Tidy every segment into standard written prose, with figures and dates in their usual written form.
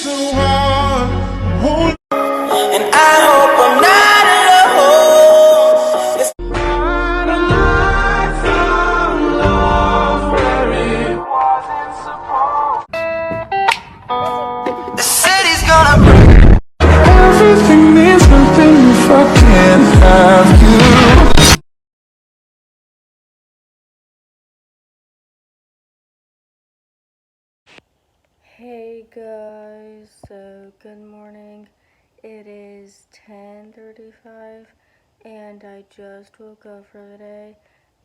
so hard. And I hope I'm not alone. It's the city's gonna break. Everything means nothing if I can't have you. Hey guys, so good morning. It is 10:35 and I just woke up for the day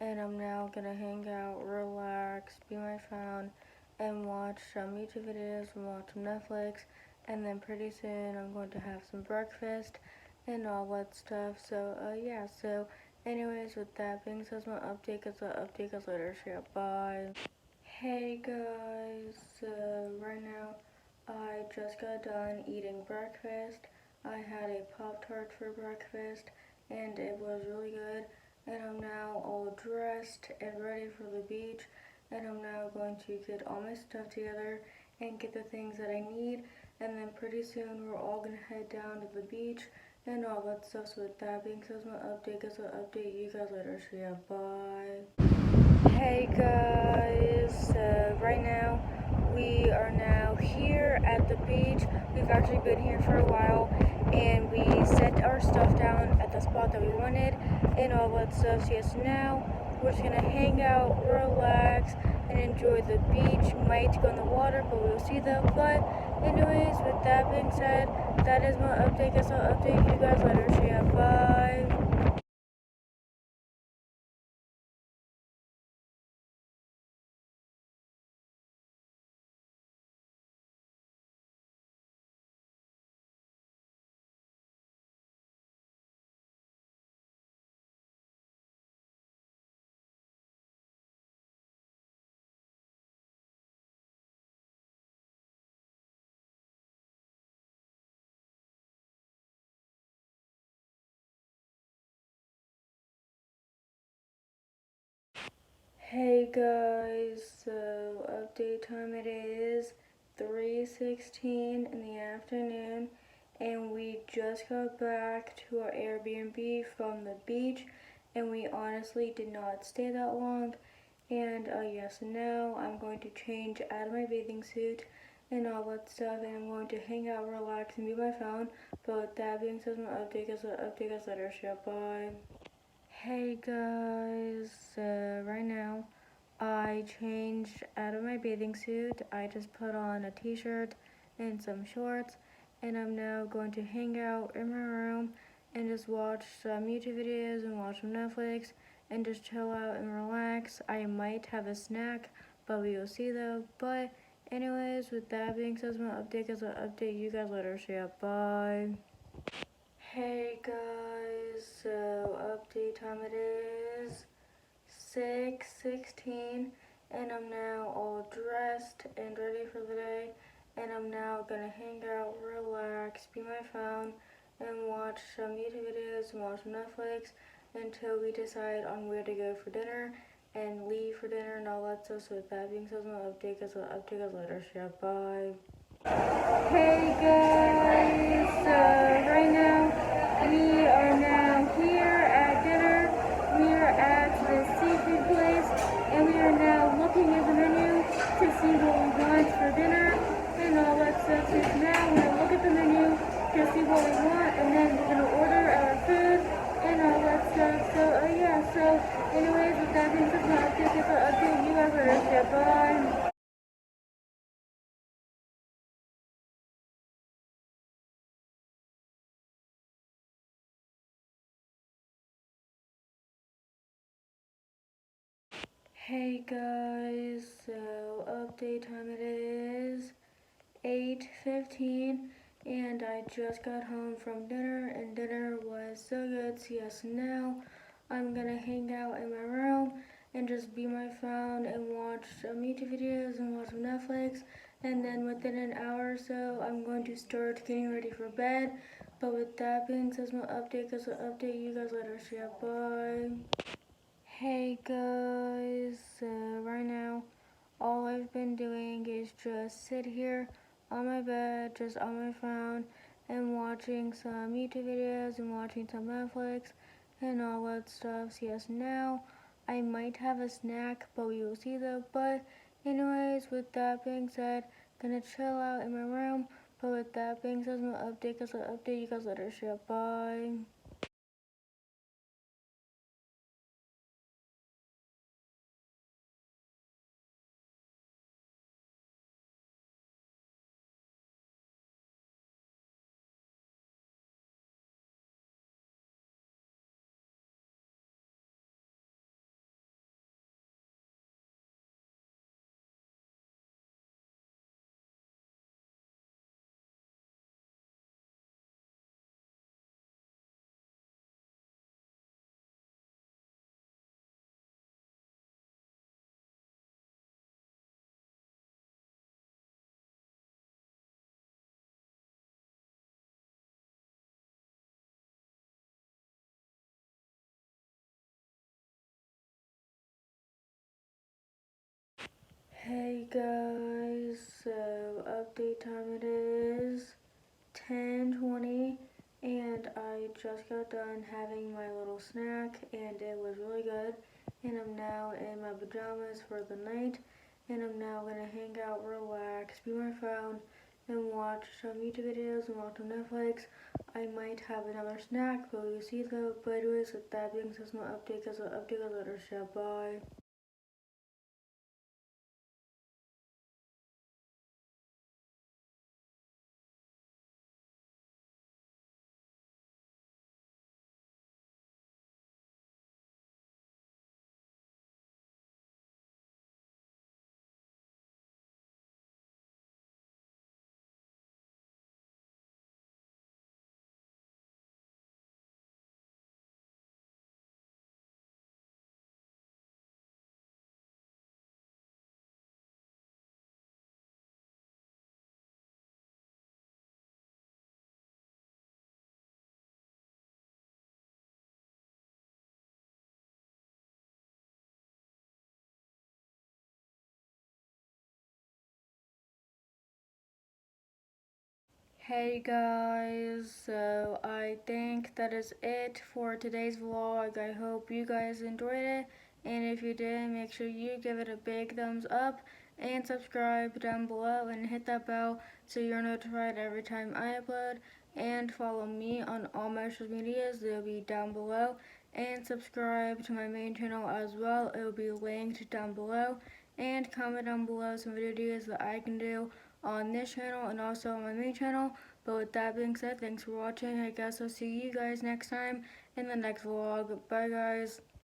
and I'm now gonna hang out, relax, be my phone, and watch some YouTube videos and watch some Netflix, and then pretty soon I'm going to have some breakfast and all that stuff. So yeah, so anyways, with that being said, my update is later. So yeah, bye. Hey guys, so right now I just got done eating breakfast. I had a Pop-Tart for breakfast and it was really good, and I'm now all dressed and ready for the beach, and I'm now going to get all my stuff together and get the things that I need, and then pretty soon we're all going to head down to the beach and all that stuff. So with that being said, my update is I'll update you guys later. So yeah, bye. Hey guys, so right now we are now here at the beach. We've actually been here for a while and we set our stuff down at the spot that we wanted and all that stuff. So yes, now we're just gonna hang out, relax, and enjoy the beach. Might go in the water, but we'll see though. But anyways, with that being said, that is my update. Guess I'll update you guys later. So yeah, bye. Hey guys, so update time, it is 3:16 in the afternoon and we just got back to our Airbnb from the beach, and we honestly did not stay that long. And yes, now I'm going to change out of my bathing suit and all that stuff, and I'm going to hang out, relax, and be my phone. But with that being said, my update is later. So bye. Hey guys, so right now I changed out of my bathing suit. I just put on a t-shirt and some shorts, and I'm now going to hang out in my room and just watch some YouTube videos and watch some Netflix and just chill out and relax. I might have a snack, but we will see though. But anyways, with that being said, my update is I'll update you guys later. So yeah, bye. Hey guys, so update time, it is 6:16 and I'm now all dressed and ready for the day, and I'm now gonna hang out, relax, be my phone, and watch some YouTube videos and watch Netflix until we decide on where to go for dinner and leave for dinner and all that stuff. So with that being said, I'll update us later. So yeah, bye. Hey guys, so right now we are now here at dinner. We are at the seafood place and we are now looking at the menu to see what we want for dinner and all that stuff. So now we're gonna look at the menu to see what we want, and then we're gonna order our food and all that stuff. So yeah, so anyways, with that being said, I'll update you guys later. So bye. Hey guys, so update time, it is 8:15 and I just got home from dinner and dinner was so good. So yes, now I'm gonna hang out in my room and just be my phone and watch some YouTube videos and watch some Netflix, and then within an hour or so I'm going to start getting ready for bed. But with that being said, my update, because I'll update you guys later. So yeah, bye. Hey guys, so right now all I've been doing is just sit here. on my bed, just on my phone, and watching some YouTube videos and watching some Netflix and all that stuff. So yes, now I might have a snack, but we will see though. But anyways, with that being said, gonna chill out in my room. But with that being said, I'm gonna update you guys later. So yeah, bye. Hey guys, so update time it is 10:20 and I just got done having my little snack and it was really good, and I'm now in my pajamas for the night, and I'm now gonna hang out, relax, be on my phone, and watch some YouTube videos and watch some Netflix. I might have another snack, but we'll see though. But anyways, with that being said, my update, because I'll update you later, so bye. Hey guys, so I think that is it for today's vlog. I hope you guys enjoyed it, and if you did, make sure you give it a big thumbs up and subscribe down below and hit that bell so you're notified every time I upload, and follow me on all my social medias. They'll be down below, and subscribe to my main channel as well. It will be linked down below, and comment down below some videos that I can do on this channel and also on my main channel. But with that being said, thanks for watching. I guess I'll see you guys next time in the next vlog. Bye guys.